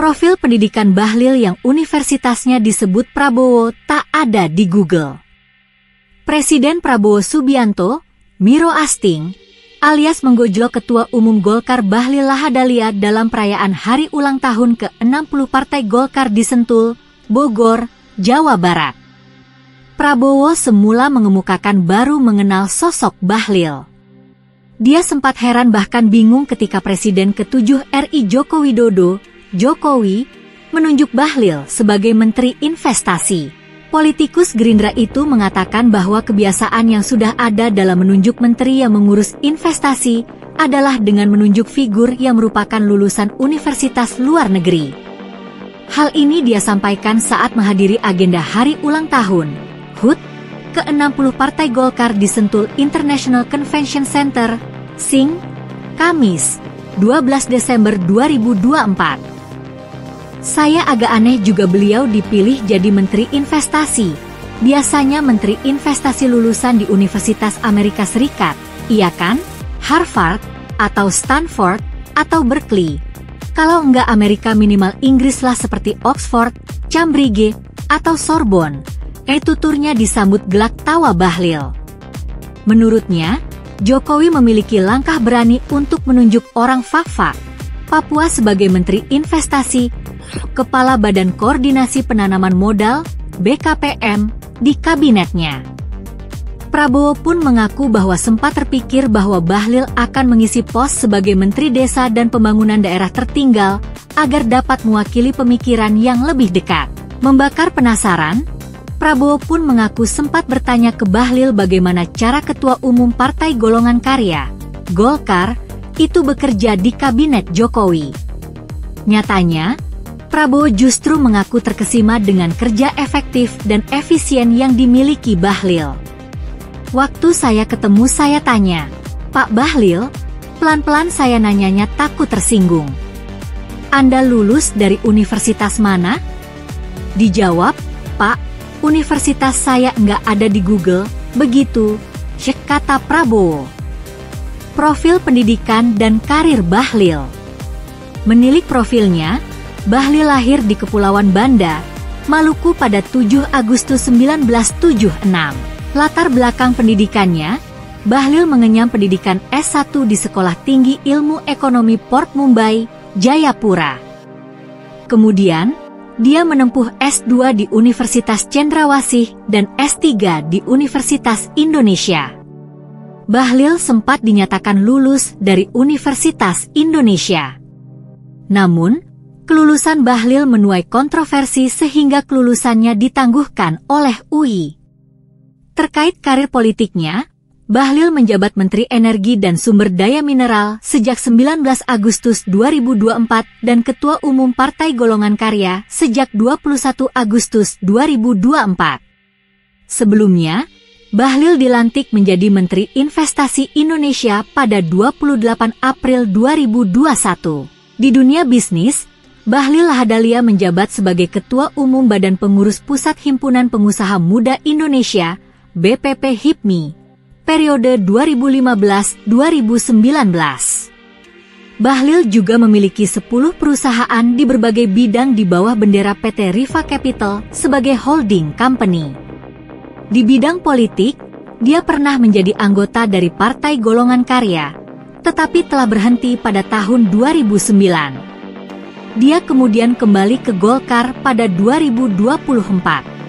Profil pendidikan Bahlil yang universitasnya disebut Prabowo tak ada di Google. Presiden Prabowo Subianto, Miro Asting, alias menggojlok Ketua Umum Golkar Bahlil Lahadalia dalam perayaan hari ulang tahun ke-60 Partai Golkar di Sentul, Bogor, Jawa Barat. Prabowo semula mengemukakan baru mengenal sosok Bahlil. Dia sempat heran bahkan bingung ketika Presiden ke-7 RI Joko Widodo, Jokowi, menunjuk Bahlil sebagai Menteri Investasi. Politikus Gerindra itu mengatakan bahwa kebiasaan yang sudah ada dalam menunjuk menteri yang mengurus investasi adalah dengan menunjuk figur yang merupakan lulusan universitas luar negeri. Hal ini dia sampaikan saat menghadiri agenda hari ulang tahun HUT ke-60 Partai Golkar di Sentul International Convention Center, SING, Kamis, 12 Desember 2024. Saya agak aneh juga beliau dipilih jadi Menteri Investasi. Biasanya Menteri Investasi lulusan di Universitas Amerika Serikat, iya kan? Harvard, atau Stanford, atau Berkeley. Kalau enggak Amerika minimal Inggris lah seperti Oxford, Cambridge, atau Sorbonne. Tuturnya disambut gelak tawa Bahlil. Menurutnya, Jokowi memiliki langkah berani untuk menunjuk orang fak-fak Papua sebagai Menteri Investasi, Kepala Badan Koordinasi Penanaman Modal, BKPM, di kabinetnya. Prabowo pun mengaku bahwa sempat terpikir bahwa Bahlil akan mengisi pos sebagai Menteri Desa dan Pembangunan Daerah Tertinggal agar dapat mewakili pemikiran yang lebih dekat. Membakar penasaran, Prabowo pun mengaku sempat bertanya ke Bahlil bagaimana cara Ketua Umum Partai Golongan Karya, Golkar, itu bekerja di kabinet Jokowi. Nyatanya, Prabowo justru mengaku terkesima dengan kerja efektif dan efisien yang dimiliki Bahlil. Waktu saya ketemu saya tanya, "Pak Bahlil," pelan-pelan saya nanyanya takut tersinggung, "Anda lulus dari universitas mana?" Dijawab, "Pak, universitas saya nggak ada di Google," begitu, kata Prabowo. Profil pendidikan dan karir Bahlil. Menilik profilnya, Bahlil lahir di Kepulauan Banda, Maluku pada 7 Agustus 1976. Latar belakang pendidikannya, Bahlil mengenyam pendidikan S1 di Sekolah Tinggi Ilmu Ekonomi Port Mumbai, Jayapura. Kemudian, dia menempuh S2 di Universitas Cendrawasih dan S3 di Universitas Indonesia. Bahlil sempat dinyatakan lulus dari Universitas Indonesia. Namun, kelulusan Bahlil menuai kontroversi sehingga kelulusannya ditangguhkan oleh UI. Terkait karir politiknya, Bahlil menjabat Menteri Energi dan Sumber Daya Mineral sejak 19 Agustus 2024 dan Ketua Umum Partai Golongan Karya sejak 21 Agustus 2024. Sebelumnya, Bahlil dilantik menjadi Menteri Investasi Indonesia pada 28 April 2021. Di dunia bisnis, Bahlil Lahadalia menjabat sebagai Ketua Umum Badan Pengurus Pusat Himpunan Pengusaha Muda Indonesia, BPP HIPMI, periode 2015-2019. Bahlil juga memiliki 10 perusahaan di berbagai bidang di bawah bendera PT Riva Capital sebagai holding company. Di bidang politik, dia pernah menjadi anggota dari Partai Golongan Karya, tetapi telah berhenti pada tahun 2009. Dia kemudian kembali ke Golkar pada 2024.